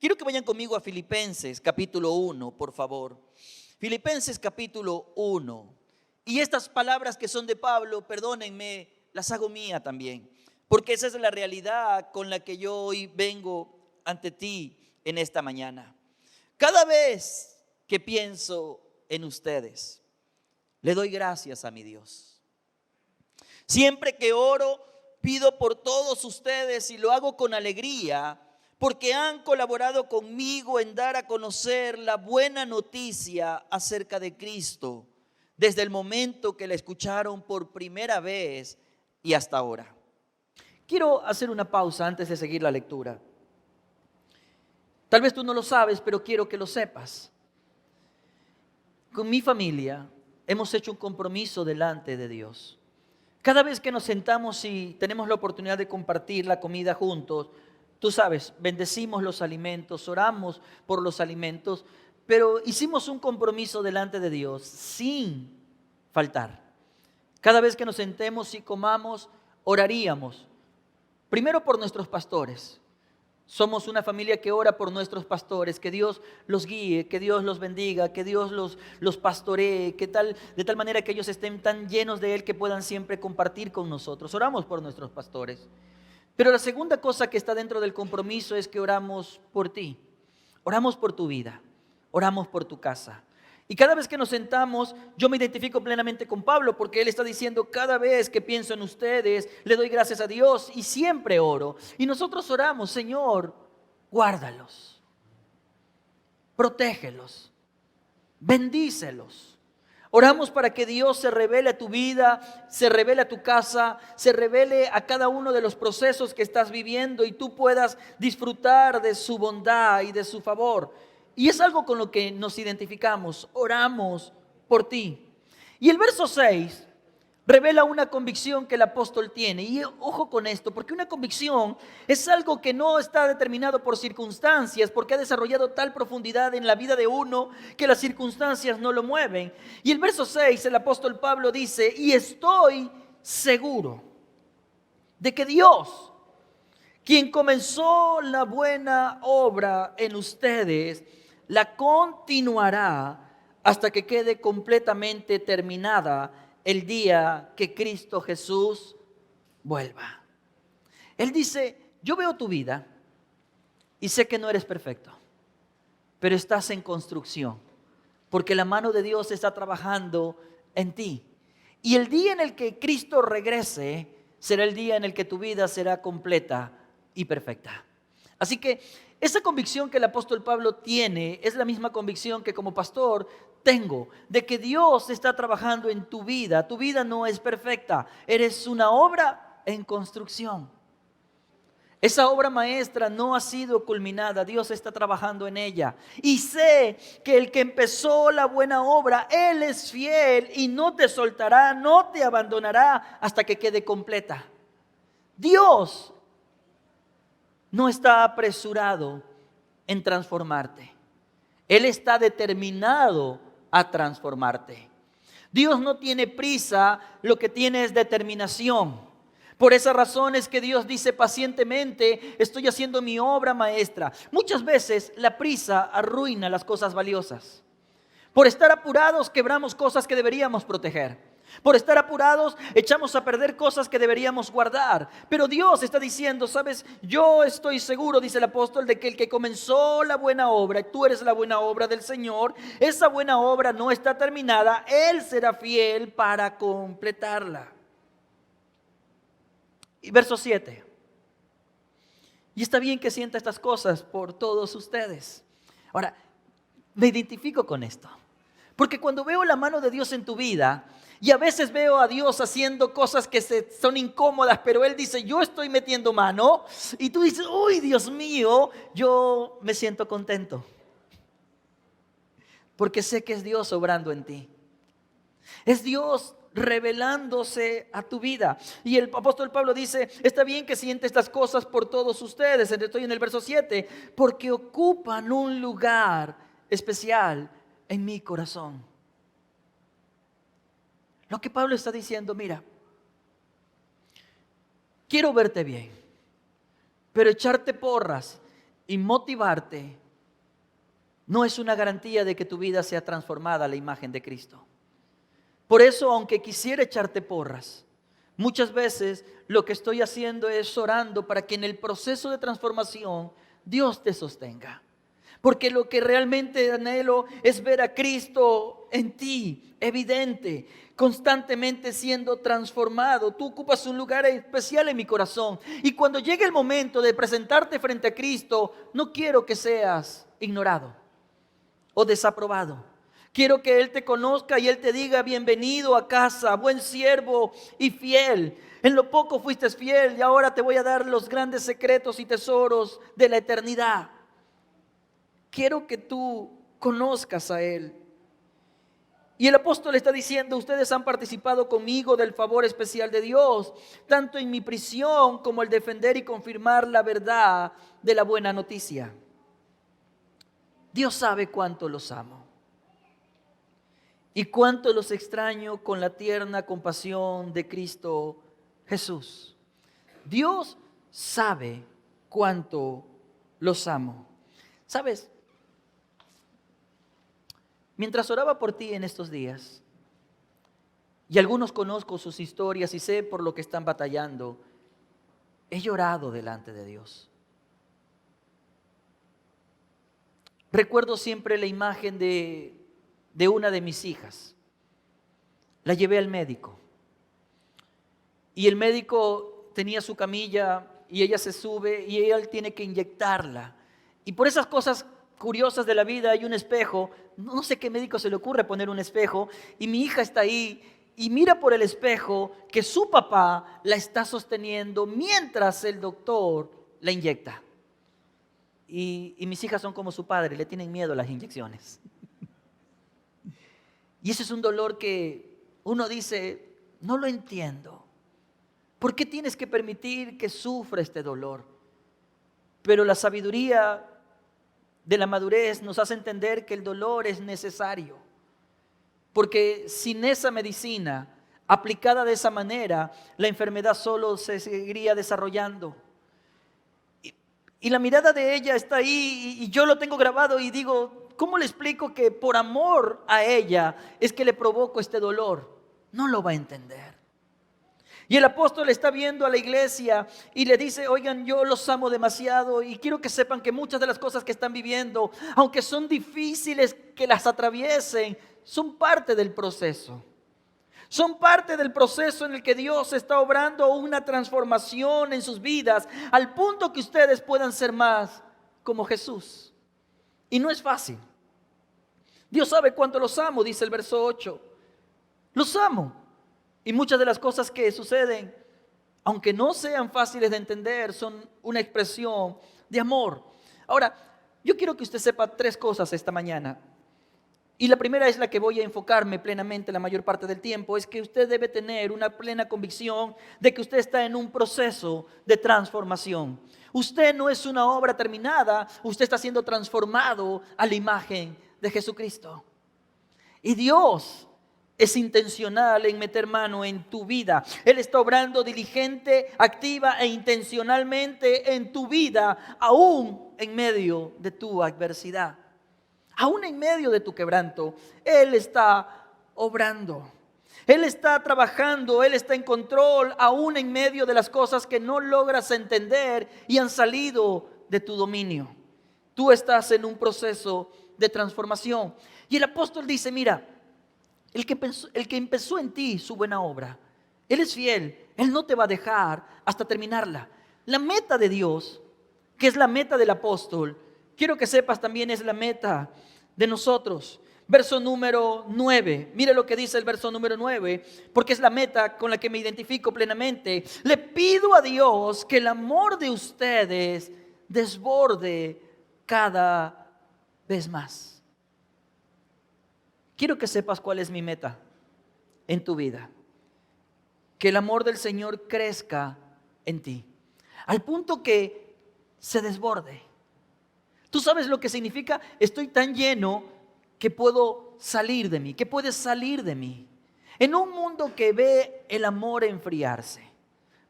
Quiero que vayan conmigo a Filipenses capítulo 1, por favor. Filipenses capítulo 1. Y estas palabras que son de Pablo, perdónenme, las hago mía también, porque esa es la realidad con la que yo hoy vengo ante ti en esta mañana. Cada vez que pienso en ustedes, le doy gracias a mi Dios. Siempre que oro, pido por todos ustedes y lo hago con alegría, porque han colaborado conmigo en dar a conocer la buena noticia acerca de Cristo, desde el momento que la escucharon por primera vez y hasta ahora. Quiero hacer una pausa antes de seguir la lectura. Tal vez tú no lo sabes, pero quiero que lo sepas. Con mi familia hemos hecho un compromiso delante de Dios. Cada vez que nos sentamos y tenemos la oportunidad de compartir la comida juntos, tú sabes, bendecimos los alimentos, oramos por los alimentos, pero hicimos un compromiso delante de Dios sin faltar. Cada vez que nos sentemos y comamos, oraríamos. Primero por nuestros pastores. Somos una familia que ora por nuestros pastores, que Dios los guíe, que Dios los bendiga, que Dios los pastoree, de tal manera que ellos estén tan llenos de Él que puedan siempre compartir con nosotros. Oramos por nuestros pastores. Pero la segunda cosa que está dentro del compromiso es que oramos por ti, oramos por tu vida, oramos por tu casa. Y cada vez que nos sentamos, yo me identifico plenamente con Pablo, porque él está diciendo, cada vez que pienso en ustedes, le doy gracias a Dios y siempre oro. Y nosotros oramos, Señor, guárdalos, protégelos, bendícelos. Oramos para que Dios se revele a tu vida, se revele a tu casa, se revele a cada uno de los procesos que estás viviendo y tú puedas disfrutar de su bondad y de su favor. Y es algo con lo que nos identificamos, oramos por ti. Y el verso 6 revela una convicción que el apóstol tiene. Y ojo con esto, porque una convicción es algo que no está determinado por circunstancias, porque ha desarrollado tal profundidad en la vida de uno que las circunstancias no lo mueven. Y el verso 6, el apóstol Pablo dice, y estoy seguro de que Dios, quien comenzó la buena obra en ustedes, la continuará hasta que quede completamente terminada el día que Cristo Jesús vuelva. Él dice, yo veo tu vida y sé que no eres perfecto, pero estás en construcción, porque la mano de Dios está trabajando en ti. Y el día en el que Cristo regrese será el día en el que tu vida será completa y perfecta. Así que esa convicción que el apóstol Pablo tiene es la misma convicción que como pastor tengo, de que Dios está trabajando en tu vida. Tu vida no es perfecta, eres una obra en construcción. Esa obra maestra no ha sido culminada, Dios está trabajando en ella. Y sé que el que empezó la buena obra, Él es fiel y no te soltará, no te abandonará hasta que quede completa. Dios no está apresurado en transformarte. Él está determinado a transformarte. Dios no tiene prisa, lo que tiene es determinación. Por esa razón es que Dios dice pacientemente, estoy haciendo mi obra maestra. Muchas veces la prisa arruina las cosas valiosas. Por estar apurados quebramos cosas que deberíamos proteger. Por estar apurados echamos a perder cosas que deberíamos guardar. Pero Dios está diciendo, sabes, yo estoy seguro, dice el apóstol, de que el que comenzó la buena obra, tú eres la buena obra del Señor, esa buena obra no está terminada, Él será fiel para completarla. Y verso 7. Y está bien que sienta estas cosas por todos ustedes. Ahora, me identifico con esto. Porque cuando veo la mano de Dios en tu vida, y a veces veo a Dios haciendo cosas que son incómodas, pero Él dice, yo estoy metiendo mano, y tú dices, uy, Dios mío, yo me siento contento. Porque sé que es Dios obrando en ti. Es Dios revelándose a tu vida. Y el apóstol Pablo dice, está bien que siente estas cosas por todos ustedes. Estoy en el verso 7, porque ocupan un lugar especial en mi corazón. Lo que Pablo está diciendo, mira, quiero verte bien, pero echarte porras y motivarte no es una garantía de que tu vida sea transformada a la imagen de Cristo. Por eso, aunque quisiera echarte porras, muchas veces lo que estoy haciendo es orando para que en el proceso de transformación Dios te sostenga. Porque lo que realmente anhelo es ver a Cristo en ti, evidente, constantemente siendo transformado. Tú ocupas un lugar especial en mi corazón. Y cuando llegue el momento de presentarte frente a Cristo, no quiero que seas ignorado o desaprobado. Quiero que Él te conozca y Él te diga: bienvenido a casa, buen siervo y fiel. En lo poco fuiste fiel y ahora te voy a dar los grandes secretos y tesoros de la eternidad. Quiero que tú conozcas a Él. Y el apóstol está diciendo: ustedes han participado conmigo del favor especial de Dios, tanto en mi prisión como al defender y confirmar la verdad de la buena noticia. Dios sabe cuánto los amo y cuánto los extraño con la tierna compasión de Cristo Jesús. Dios sabe cuánto los amo. ¿Sabes? Mientras oraba por ti en estos días, y algunos conozco sus historias y sé por lo que están batallando, he llorado delante de Dios. Recuerdo siempre la imagen de una de mis hijas. La llevé al médico y el médico tenía su camilla y ella se sube y él tiene que inyectarla. Y por esas cosas curiosas de la vida hay un espejo. No sé qué médico se le ocurre poner un espejo, y mi hija está ahí y mira por el espejo que su papá la está sosteniendo mientras el doctor la inyecta. Y mis hijas son como su padre, le tienen miedo a las inyecciones. Y ese es un dolor que uno dice: no lo entiendo. ¿Por qué tienes que permitir que sufra este dolor? Pero la sabiduría de la madurez nos hace entender que el dolor es necesario. Porque sin esa medicina aplicada de esa manera, la enfermedad solo se seguiría desarrollando. Y la mirada de ella está ahí y yo lo tengo grabado y digo: ¿cómo le explico que por amor a ella es que le provoco este dolor? No lo va a entender. Y el apóstol está viendo a la iglesia y le dice: oigan, yo los amo demasiado y quiero que sepan que muchas de las cosas que están viviendo, aunque son difíciles que las atraviesen, son parte del proceso. Son parte del proceso en el que Dios está obrando una transformación en sus vidas, al punto que ustedes puedan ser más como Jesús. Y no es fácil. Dios sabe cuánto los amo, dice el verso 8. Los amo. Y muchas de las cosas que suceden, aunque no sean fáciles de entender, son una expresión de amor. Ahora, yo quiero que usted sepa 3 cosas esta mañana. Y la primera es la que voy a enfocarme plenamente la mayor parte del tiempo: es que usted debe tener una plena convicción de que usted está en un proceso de transformación. Usted no es una obra terminada, usted está siendo transformado a la imagen de Jesucristo. Y Dios es intencional en meter mano en tu vida. Él está obrando diligente, activa e intencionalmente en tu vida, aún en medio de tu adversidad. Aún en medio de tu quebranto, Él está obrando. Él está trabajando, Él está en control, aún en medio de las cosas que no logras entender y han salido de tu dominio. Tú estás en un proceso de transformación. Y el apóstol dice: mira, el que empezó en ti su buena obra, Él es fiel, Él no te va a dejar hasta terminarla. La meta de Dios, que es la meta del apóstol, quiero que sepas también es la meta de nosotros. Verso número 9. Mire lo que dice el verso número 9, porque es la meta con la que me identifico plenamente. Le pido a Dios que el amor de ustedes desborde cada vez más. Quiero que sepas cuál es mi meta en tu vida. Que el amor del Señor crezca en ti, al punto que se desborde. ¿Tú sabes lo que significa? Estoy tan lleno que puedo salir de mí, que puedes salir de mí. En un mundo que ve el amor enfriarse,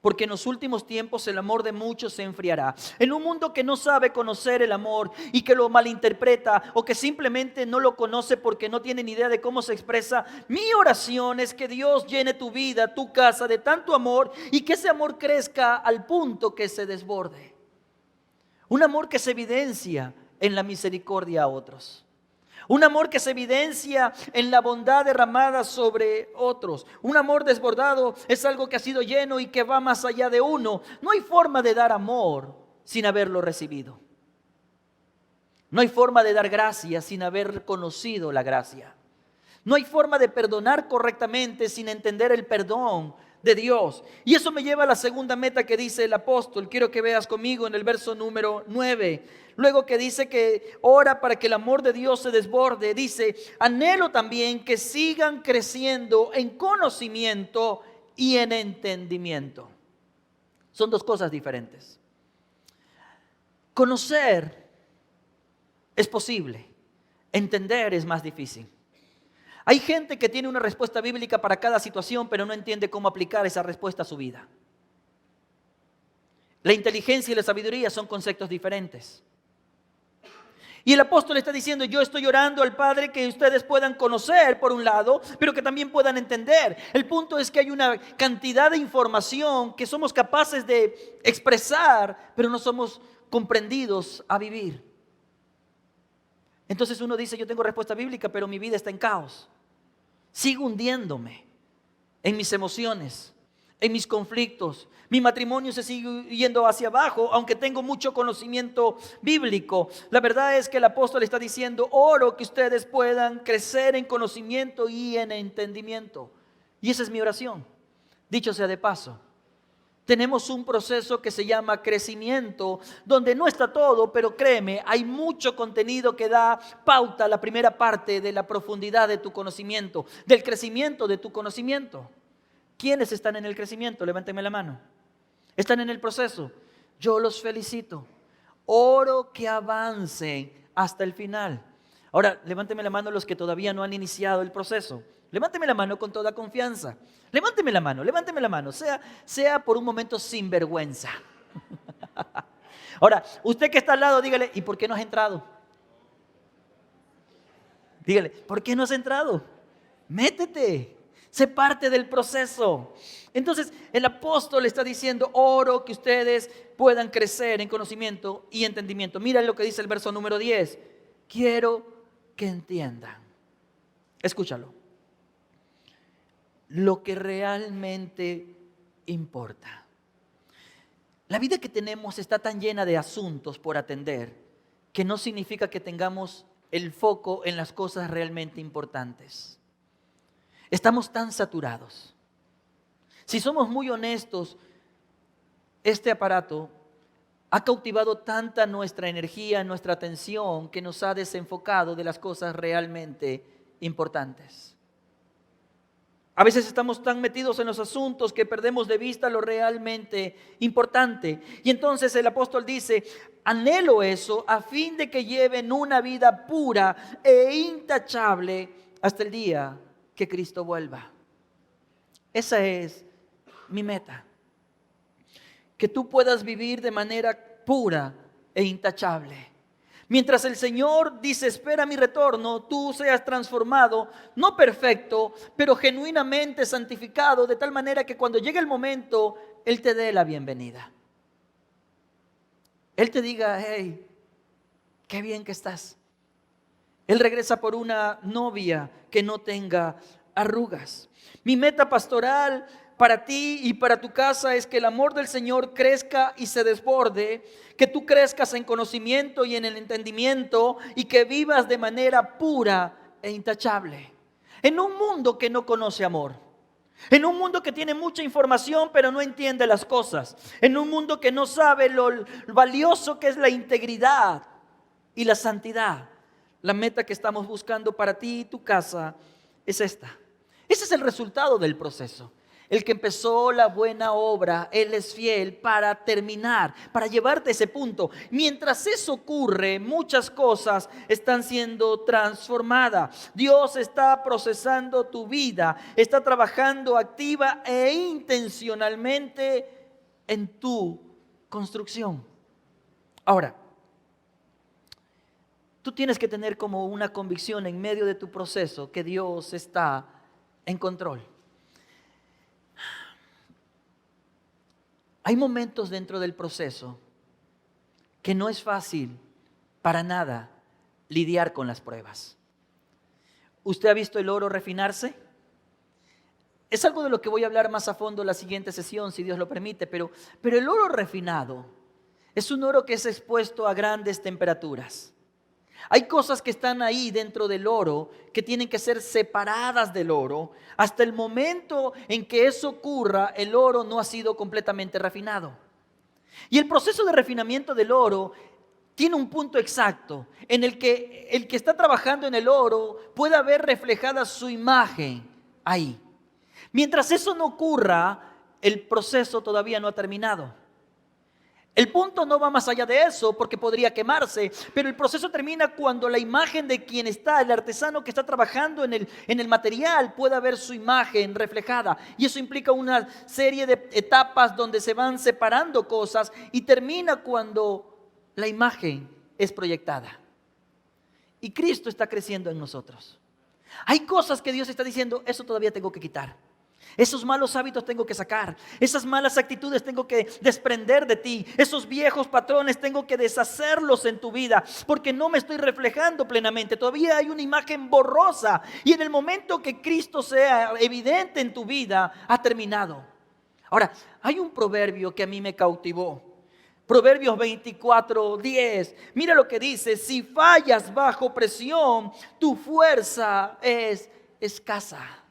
porque en los últimos tiempos el amor de muchos se enfriará. En un mundo que no sabe conocer el amor y que lo malinterpreta o que simplemente no lo conoce porque no tiene ni idea de cómo se expresa, mi oración es que Dios llene tu vida, tu casa de tanto amor y que ese amor crezca al punto que se desborde. Un amor que se evidencia en la misericordia a otros. Un amor que se evidencia en la bondad derramada sobre otros. Un amor desbordado es algo que ha sido lleno y que va más allá de uno. No hay forma de dar amor sin haberlo recibido. No hay forma de dar gracia sin haber conocido la gracia. No hay forma de perdonar correctamente sin entender el perdón de Dios. Y eso me lleva a la segunda meta que dice el apóstol. Quiero que veas conmigo en el verso número 9. Luego que dice que ora para que el amor de Dios se desborde, dice: anhelo también que sigan creciendo en conocimiento y en entendimiento. Son dos cosas diferentes. Conocer es posible, entender es más difícil. Hay gente que tiene una respuesta bíblica para cada situación, pero no entiende cómo aplicar esa respuesta a su vida. La inteligencia y la sabiduría son conceptos diferentes. Y el apóstol está diciendo: yo estoy orando al Padre que ustedes puedan conocer por un lado, pero que también puedan entender. El punto es que hay una cantidad de información que somos capaces de expresar, pero no somos comprendidos a vivir. Entonces uno dice: yo tengo respuesta bíblica, pero mi vida está en caos. Sigo hundiéndome en mis emociones, en mis conflictos. Mi matrimonio se sigue yendo hacia abajo, aunque tengo mucho conocimiento bíblico. La verdad es que el apóstol está diciendo: oro que ustedes puedan crecer en conocimiento y en entendimiento. Y esa es mi oración. Dicho sea de paso, tenemos un proceso que se llama crecimiento, donde no está todo, pero créeme, hay mucho contenido que da pauta a la primera parte de la profundidad de tu conocimiento, del crecimiento de tu conocimiento. ¿Quiénes están en el crecimiento? Levánteme la mano. ¿Están en el proceso? Yo los felicito. Oro que avancen hasta el final. Ahora, levánteme la mano los que todavía no han iniciado el proceso. Levánteme la mano con toda confianza. Levánteme la mano. Sea por un momento sin vergüenza. Ahora, usted que está al lado, dígale: ¿y por qué no has entrado? Dígale: ¿por qué no has entrado? Métete. Sé parte del proceso. Entonces, el apóstol está diciendo: oro que ustedes puedan crecer en conocimiento y entendimiento. Mira lo que dice el verso número 10. Quiero que entiendan. Escúchalo. Lo que realmente importa. La vida que tenemos está tan llena de asuntos por atender que no significa que tengamos el foco en las cosas realmente importantes. Estamos tan saturados. Si somos muy honestos, este aparato ha cautivado tanta nuestra energía, nuestra atención, que nos ha desenfocado de las cosas realmente importantes. A veces estamos tan metidos en los asuntos que perdemos de vista lo realmente importante. Y entonces el apóstol dice: anhelo eso a fin de que lleven una vida pura e intachable hasta el día que Cristo vuelva. Esa es mi meta. Que tú puedas vivir de manera pura e intachable. Mientras el Señor dice: espera mi retorno, tú seas transformado, no perfecto, pero genuinamente santificado, de tal manera que cuando llegue el momento, Él te dé la bienvenida. Él te diga: hey, qué bien que estás. Él regresa por una novia que no tenga arrugas. Mi meta pastoral para ti y para tu casa es que el amor del Señor crezca y se desborde, que tú crezcas en conocimiento y en el entendimiento y que vivas de manera pura e intachable. En un mundo que no conoce amor, en un mundo que tiene mucha información pero no entiende las cosas, en un mundo que no sabe lo valioso que es la integridad y la santidad, la meta que estamos buscando para ti y tu casa es esta. Ese es el resultado del proceso. El que empezó la buena obra, Él es fiel para terminar, para llevarte a ese punto. Mientras eso ocurre, muchas cosas están siendo transformadas. Dios está procesando tu vida, está trabajando activa e intencionalmente en tu construcción. Ahora, tú tienes que tener como una convicción en medio de tu proceso que Dios está en control. Hay momentos dentro del proceso que no es fácil para nada lidiar con las pruebas. ¿Usted ha visto el oro refinarse? Es algo de lo que voy a hablar más a fondo en la siguiente sesión, si Dios lo permite, pero el oro refinado es un oro que es expuesto a grandes temperaturas. Hay cosas que están ahí dentro del oro que tienen que ser separadas del oro. Hasta el momento en que eso ocurra, el oro no ha sido completamente refinado. Y el proceso de refinamiento del oro tiene un punto exacto en el que está trabajando en el oro pueda ver reflejada su imagen ahí. Mientras eso no ocurra, el proceso todavía no ha terminado. El punto no va más allá de eso porque podría quemarse, pero el proceso termina cuando la imagen de quien está, el artesano que está trabajando en el material, pueda ver su imagen reflejada. Y eso implica una serie de etapas donde se van separando cosas y termina cuando la imagen es proyectada. Y Cristo está creciendo en nosotros. Hay cosas que Dios está diciendo, eso todavía tengo que quitar. Esos malos hábitos tengo que sacar. Esas malas actitudes tengo que desprender de ti. Esos viejos patrones tengo que deshacerlos en tu vida porque no me estoy reflejando plenamente. Todavía hay una imagen borrosa y en el momento que Cristo sea evidente en tu vida, ha terminado. Ahora, hay un proverbio que a mí me cautivó. Proverbios 24:10. Mira lo que dice: si fallas bajo presión, tu fuerza es escasa.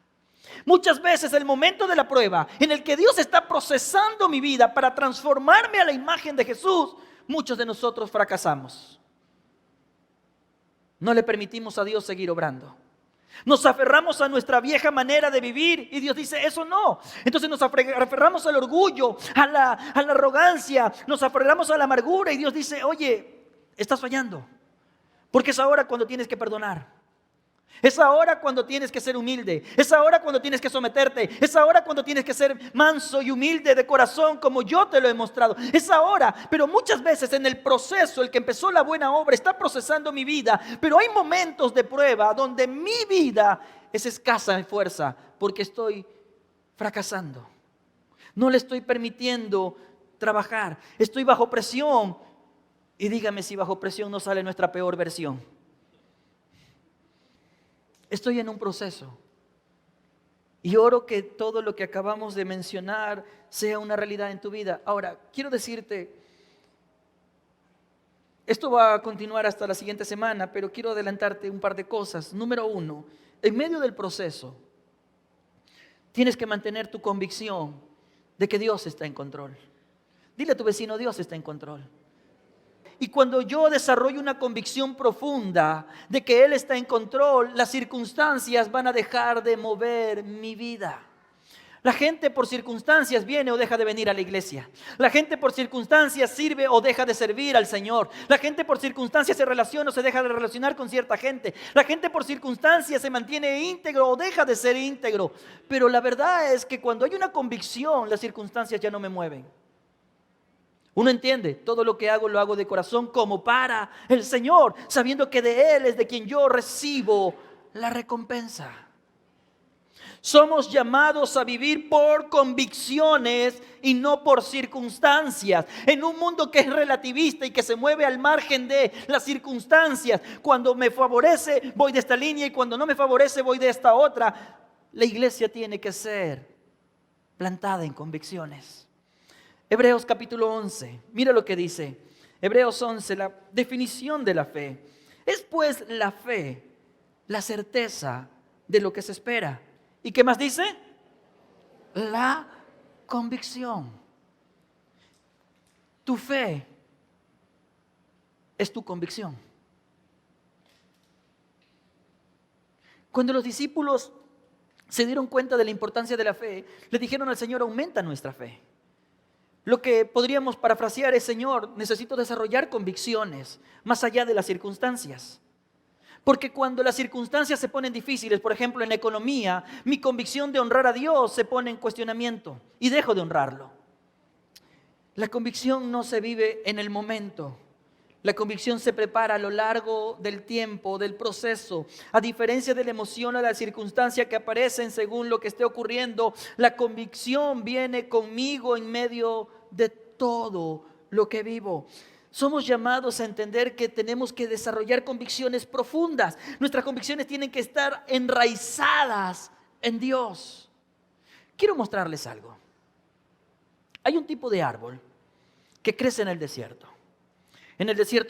Muchas veces el momento de la prueba en el que Dios está procesando mi vida para transformarme a la imagen de Jesús, muchos de nosotros fracasamos. No le permitimos a Dios seguir obrando. Nos aferramos a nuestra vieja manera de vivir y Dios dice, eso no. Entonces nos aferramos al orgullo, a la arrogancia, nos aferramos a la amargura y Dios dice, oye, estás fallando. Porque es ahora cuando tienes que perdonar. Es ahora cuando tienes que ser humilde. Es ahora cuando tienes que someterte. Es ahora cuando tienes que ser manso y humilde de corazón como yo te lo he mostrado. Es ahora, pero muchas veces en el proceso, el que empezó la buena obra está procesando mi vida. Pero hay momentos de prueba donde mi vida es escasa en fuerza porque estoy fracasando. No le estoy permitiendo trabajar. Estoy bajo presión. Y dígame si bajo presión no sale nuestra peor versión. Estoy en un proceso y oro que todo lo que acabamos de mencionar sea una realidad en tu vida. Ahora, quiero decirte, esto va a continuar hasta la siguiente semana, pero quiero adelantarte un par de cosas. Número 1, en medio del proceso, tienes que mantener tu convicción de que Dios está en control. Dile a tu vecino, Dios está en control. Y cuando yo desarrollo una convicción profunda de que Él está en control, las circunstancias van a dejar de mover mi vida. La gente por circunstancias viene o deja de venir a la iglesia. La gente por circunstancias sirve o deja de servir al Señor. La gente por circunstancias se relaciona o se deja de relacionar con cierta gente. La gente por circunstancias se mantiene íntegro o deja de ser íntegro. Pero la verdad es que cuando hay una convicción, las circunstancias ya no me mueven. Uno entiende, todo lo que hago lo hago de corazón como para el Señor, sabiendo que de Él es de quien yo recibo la recompensa. Somos llamados a vivir por convicciones y no por circunstancias. En un mundo que es relativista y que se mueve al margen de las circunstancias, cuando me favorece voy de esta línea y cuando no me favorece voy de esta otra. La iglesia tiene que ser plantada en convicciones. Hebreos capítulo 11, mira lo que dice. Hebreos 11, la definición de la fe. Es pues la fe, la certeza de lo que se espera. ¿Y qué más dice? La convicción. Tu fe es tu convicción. Cuando los discípulos se dieron cuenta de la importancia de la fe, le dijeron al Señor, aumenta nuestra fe. Lo que podríamos parafrasear es, Señor, necesito desarrollar convicciones más allá de las circunstancias. Porque cuando las circunstancias se ponen difíciles, por ejemplo en la economía, mi convicción de honrar a Dios se pone en cuestionamiento y dejo de honrarlo. La convicción no se vive en el momento. La convicción se prepara a lo largo del tiempo, del proceso. A diferencia de la emoción o la circunstancia que aparecen según lo que esté ocurriendo, la convicción viene conmigo en medio de todo lo que vivo. Somos llamados a entender que tenemos que desarrollar convicciones profundas. Nuestras convicciones tienen que estar enraizadas en Dios. Quiero mostrarles algo. Hay un tipo de árbol que crece en el desierto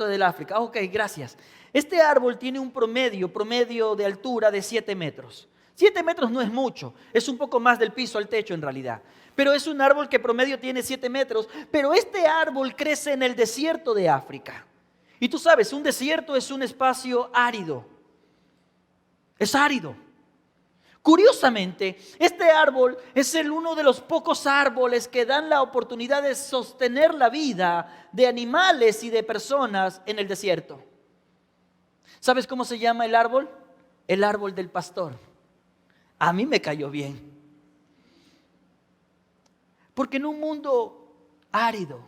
del África. Ok, gracias. Este árbol tiene un promedio de altura de 7 metros. 7 metros no es mucho, es un poco más del piso al techo en realidad. Pero es un árbol que promedio tiene 7 metros. Pero este árbol crece en el desierto de África. Y tú sabes, un desierto es un espacio árido. Es árido. Curiosamente, este árbol es uno de los pocos árboles que dan la oportunidad de sostener la vida de animales y de personas en el desierto. ¿Sabes cómo se llama el árbol? El árbol del pastor. A mí me cayó bien. Porque en un mundo árido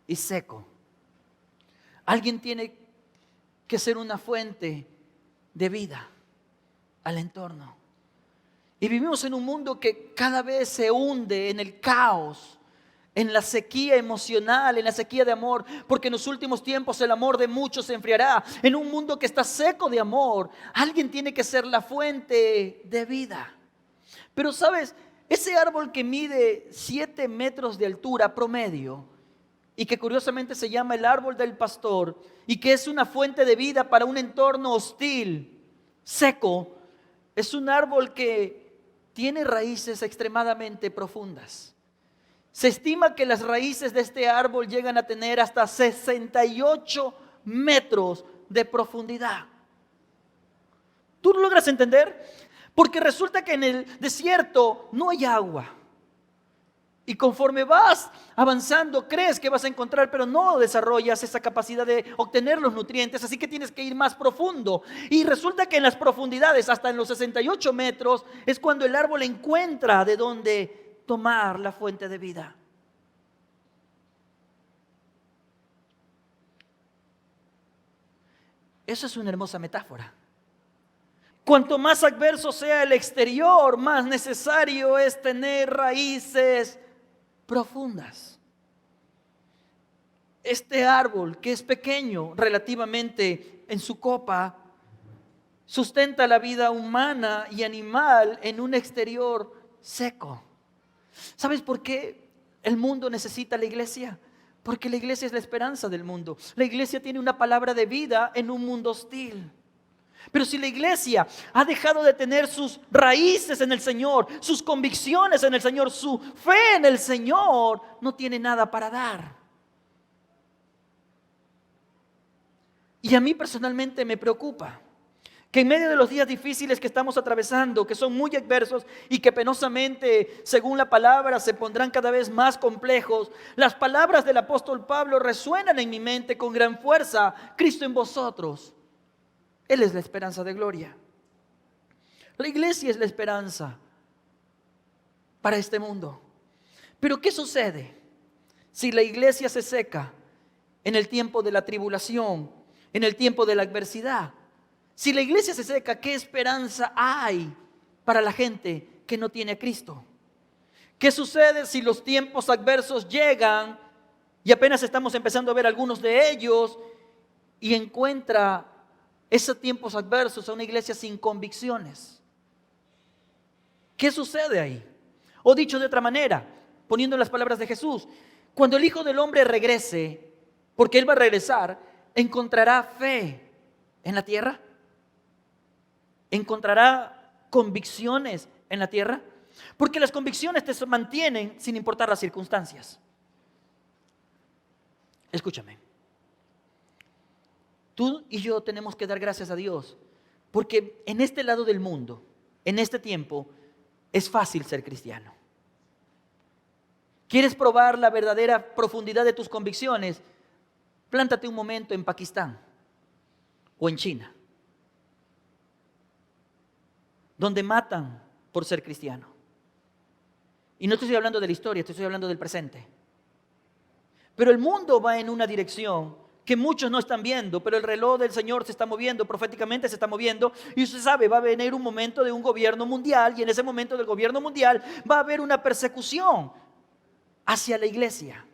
y seco, alguien tiene que ser una fuente de vida al entorno. Y vivimos en un mundo que cada vez se hunde en el caos, en la sequía emocional, en la sequía de amor, porque en los últimos tiempos el amor de muchos se enfriará. En un mundo que está seco de amor, alguien tiene que ser la fuente de vida. Pero sabes, ese árbol que mide 7 metros de altura promedio, y que curiosamente se llama el árbol del pastor, y que es una fuente de vida para un entorno hostil, seco, es un árbol que tiene raíces extremadamente profundas. Se estima que las raíces de este árbol llegan a tener hasta 68 metros de profundidad. ¿Tú lo logras entender? Porque resulta que en el desierto no hay agua. Y conforme vas avanzando, crees que vas a encontrar, pero no desarrollas esa capacidad de obtener los nutrientes, así que tienes que ir más profundo. Y resulta que en las profundidades, hasta en los 68 metros, es cuando el árbol encuentra de dónde tomar la fuente de vida. Eso es una hermosa metáfora. Cuanto más adverso sea el exterior, más necesario es tener raíces profundas. Este árbol, que es pequeño relativamente en su copa, sustenta la vida humana y animal en un exterior seco. ¿Sabes por qué el mundo necesita la iglesia? Porque la iglesia es la esperanza del mundo. La iglesia tiene una palabra de vida en un mundo hostil. Pero si la iglesia ha dejado de tener sus raíces en el Señor, sus convicciones en el Señor, su fe en el Señor, no tiene nada para dar. Y a mí personalmente me preocupa que en medio de los días difíciles que estamos atravesando, que son muy adversos y que penosamente, según la palabra, se pondrán cada vez más complejos, las palabras del apóstol Pablo resuenan en mi mente con gran fuerza. Cristo en vosotros. Él es la esperanza de gloria. La iglesia es la esperanza para este mundo. Pero ¿qué sucede si la iglesia se seca en el tiempo de la tribulación, en el tiempo de la adversidad? Si la iglesia se seca, ¿qué esperanza hay para la gente que no tiene a Cristo? ¿Qué sucede si los tiempos adversos llegan y apenas estamos empezando a ver algunos de ellos y encuentra esos tiempos adversos a una iglesia sin convicciones? ¿Qué sucede ahí? O dicho de otra manera, poniendo las palabras de Jesús, cuando el Hijo del Hombre regrese, porque Él va a regresar, ¿encontrará fe en la tierra? ¿Encontrará convicciones en la tierra? Porque las convicciones te mantienen sin importar las circunstancias. Escúchame. Tú y yo tenemos que dar gracias a Dios, porque en este lado del mundo, en este tiempo, es fácil ser cristiano. ¿Quieres probar la verdadera profundidad de tus convicciones? Plántate un momento en Pakistán o en China, donde matan por ser cristiano. Y no te estoy hablando de la historia, te estoy hablando del presente. Pero el mundo va en una dirección que muchos no están viendo, pero el reloj del Señor se está moviendo, proféticamente se está moviendo, y usted sabe, va a venir un momento de un gobierno mundial, y en ese momento del gobierno mundial va a haber una persecución hacia la iglesia.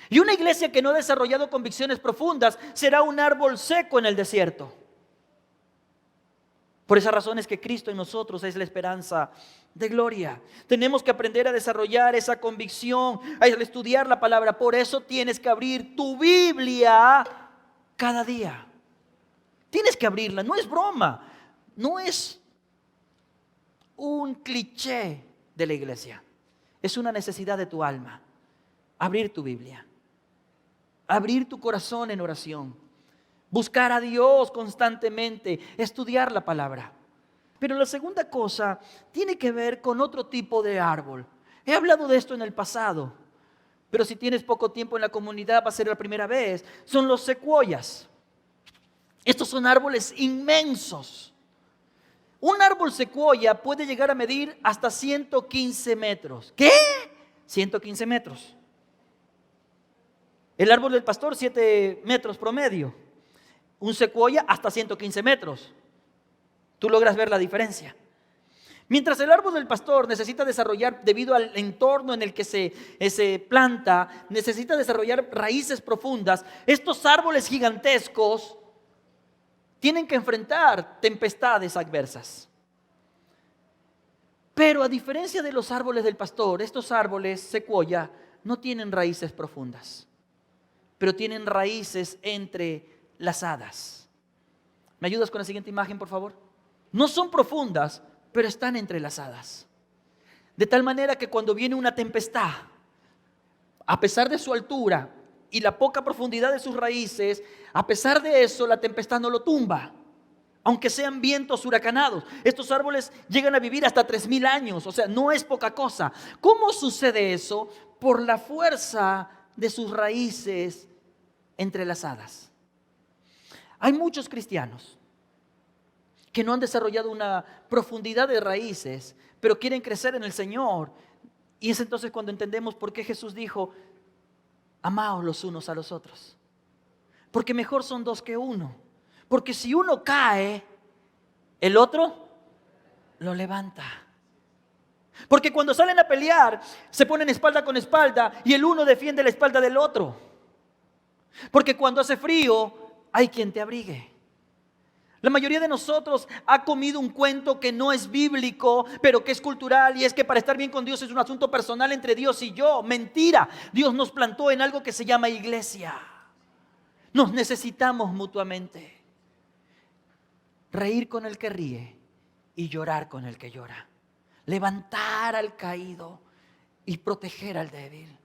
Y una iglesia que no ha desarrollado convicciones profundas será un árbol seco en el desierto. Por esa razón es que Cristo en nosotros es la esperanza de gloria. Tenemos que aprender a desarrollar esa convicción al estudiar la palabra. Por eso tienes que abrir tu Biblia cada día. Tienes que abrirla, no es broma, no es un cliché de la iglesia. Es una necesidad de tu alma. Abrir tu Biblia. Abrir tu corazón en oración. Buscar a Dios constantemente, estudiar la palabra. Pero la segunda cosa tiene que ver con otro tipo de árbol. He hablado de esto en el pasado, pero si tienes poco tiempo en la comunidad, va a ser la primera vez. Son los secuoyas. Estos son árboles inmensos. Un árbol secuoya puede llegar a medir hasta 115 metros. ¿Qué? 115 metros. El árbol del pastor, 7 metros promedio. Un secuoya hasta 115 metros. Tú logras ver la diferencia. Mientras el árbol del pastor necesita desarrollar, debido al entorno en el que se planta, necesita desarrollar raíces profundas, estos árboles gigantescos tienen que enfrentar tempestades adversas. Pero a diferencia de los árboles del pastor, estos árboles secuoya no tienen raíces profundas, pero tienen raíces entrelazadas. ¿Me ayudas con la siguiente imagen, por favor? No son profundas, pero están entrelazadas. De tal manera que cuando viene una tempestad, a pesar de su altura y la poca profundidad de sus raíces, a pesar de eso, la tempestad no lo tumba. Aunque sean vientos huracanados, estos árboles llegan a vivir hasta 3000 años, o sea, no es poca cosa. ¿Cómo sucede eso? Por la fuerza de sus raíces entrelazadas. Hay muchos cristianos que no han desarrollado una profundidad de raíces, pero quieren crecer en el Señor. Y es entonces cuando entendemos por qué Jesús dijo: amaos los unos a los otros. Porque mejor son dos que uno. Porque si uno cae, el otro lo levanta. Porque cuando salen a pelear, se ponen espalda con espalda y el uno defiende la espalda del otro. Porque cuando hace frío, hay quien te abrigue. La mayoría de nosotros ha comido un cuento que no es bíblico, pero que es cultural, y es que para estar bien con Dios es un asunto personal entre Dios y yo. Mentira. Dios nos plantó en algo que se llama iglesia. Nos necesitamos mutuamente. Reír con el que ríe y llorar con el que llora. Levantar al caído y proteger al débil.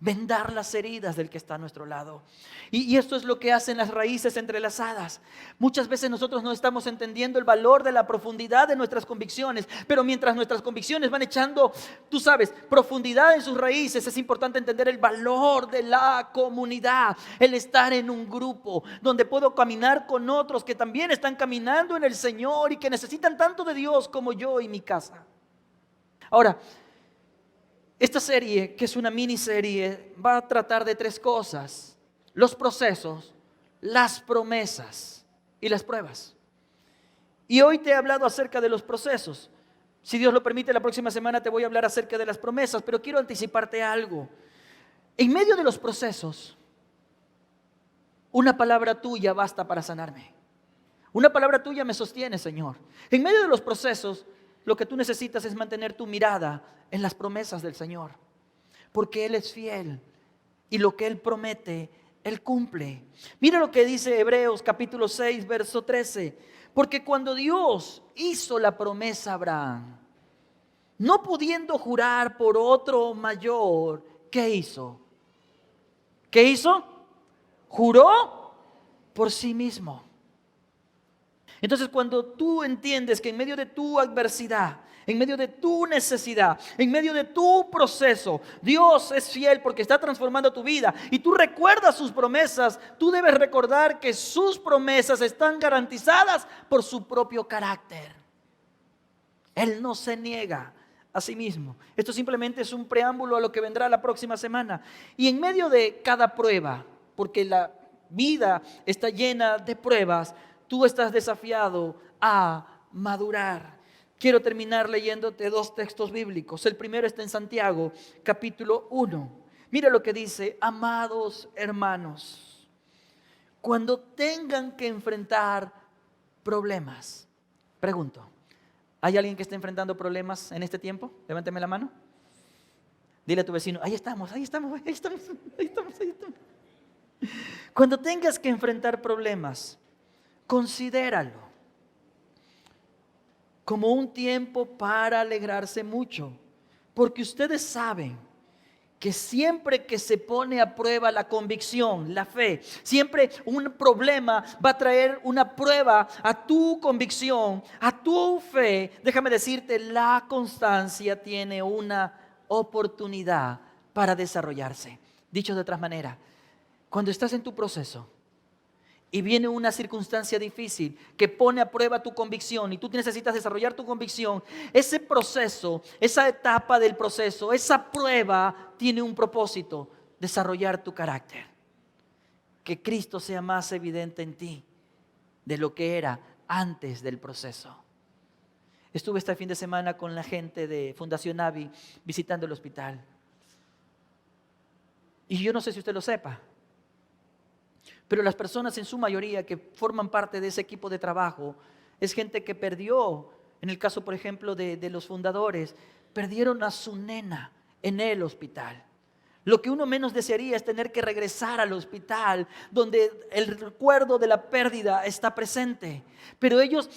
Vendar las heridas del que está a nuestro lado. Y esto es lo que hacen las raíces entrelazadas. Muchas veces nosotros no estamos entendiendo el valor de la profundidad de nuestras convicciones, pero mientras nuestras convicciones van echando, tú sabes, profundidad en sus raíces, es importante entender el valor de la comunidad, el estar en un grupo donde puedo caminar con otros que también están caminando en el Señor y que necesitan tanto de Dios como yo y mi casa. Ahora, esta serie, que es una miniserie, va a tratar de 3 cosas: los procesos, las promesas y las pruebas. Y hoy te he hablado acerca de los procesos. Si Dios lo permite, la próxima semana te voy a hablar acerca de las promesas, pero quiero anticiparte algo. En medio de los procesos, una palabra tuya basta para sanarme. Una palabra tuya me sostiene, Señor. En medio de los procesos, lo que tú necesitas es mantener tu mirada en las promesas del Señor, porque Él es fiel y lo que Él promete, Él cumple. Mira lo que dice Hebreos capítulo 6, verso 13. Porque cuando Dios hizo la promesa a Abraham, no pudiendo jurar por otro mayor, ¿qué hizo? ¿Qué hizo? Juró por sí mismo. Entonces, cuando tú entiendes que en medio de tu adversidad, en medio de tu necesidad, en medio de tu proceso, Dios es fiel porque está transformando tu vida y tú recuerdas sus promesas, tú debes recordar que sus promesas están garantizadas por su propio carácter. Él no se niega a sí mismo. Esto simplemente es un preámbulo a lo que vendrá la próxima semana. Y en medio de cada prueba, porque la vida está llena de pruebas, tú estás desafiado a madurar. Quiero terminar leyéndote dos textos bíblicos. El primero está en Santiago, capítulo 1. Mira lo que dice: amados hermanos, cuando tengan que enfrentar problemas. Pregunto, ¿hay alguien que esté enfrentando problemas en este tiempo? Levánteme la mano. Dile a tu vecino: ahí estamos, ahí estamos, ahí estamos, ahí estamos, ahí estamos. Cuando tengas que enfrentar problemas, considéralo como un tiempo para alegrarse mucho, porque ustedes saben que siempre que se pone a prueba la convicción, la fe, siempre un problema va a traer una prueba a tu convicción, a tu fe. Déjame decirte, la constancia tiene una oportunidad para desarrollarse. Dicho de otra manera, cuando estás en tu proceso y viene una circunstancia difícil que pone a prueba tu convicción y tú necesitas desarrollar tu convicción, ese proceso, esa etapa del proceso, esa prueba tiene un propósito: desarrollar tu carácter. Que Cristo sea más evidente en ti de lo que era antes del proceso. Estuve este fin de semana con la gente de Fundación AVI visitando el hospital. Y yo no sé si usted lo sepa, pero las personas en su mayoría que forman parte de ese equipo de trabajo es gente que perdió, en el caso por ejemplo de los fundadores, perdieron a su nena en el hospital. Lo que uno menos desearía es tener que regresar al hospital donde el recuerdo de la pérdida está presente. Pero ellos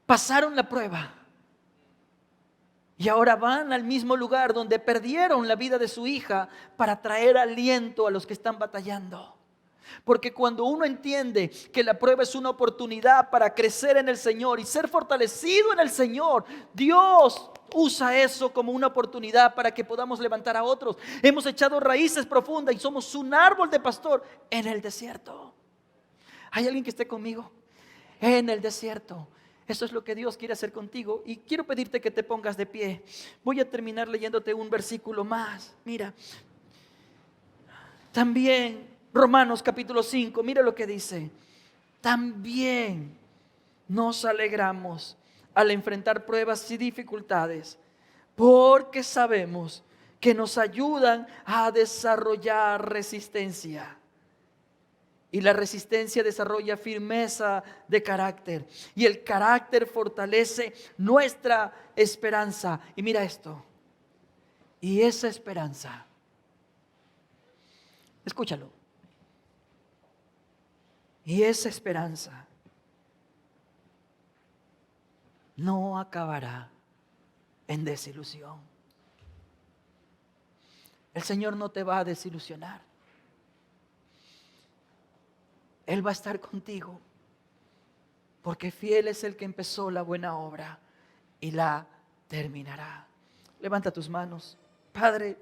pasaron la prueba y ahora van al mismo lugar donde perdieron la vida de su hija para traer aliento a los que están batallando. Porque cuando uno entiende que la prueba es una oportunidad para crecer en el Señor y ser fortalecido en el Señor, Dios usa eso como una oportunidad para que podamos levantar a otros. Hemos echado raíces profundas y somos un árbol de pastor en el desierto. ¿Hay alguien que esté conmigo? En el desierto. Eso es lo que Dios quiere hacer contigo. Y quiero pedirte que te pongas de pie. Voy a terminar leyéndote un versículo más. Mira, también Romanos capítulo 5, mira lo que dice: también nos alegramos al enfrentar pruebas y dificultades, porque sabemos que nos ayudan a desarrollar resistencia. Y la resistencia desarrolla firmeza de carácter. Y el carácter fortalece nuestra esperanza. Y mira esto. Y esa esperanza, escúchalo. Y esa esperanza no acabará en desilusión. El Señor no te va a desilusionar. Él va a estar contigo, porque fiel es el que empezó la buena obra y la terminará. Levanta tus manos. Padre,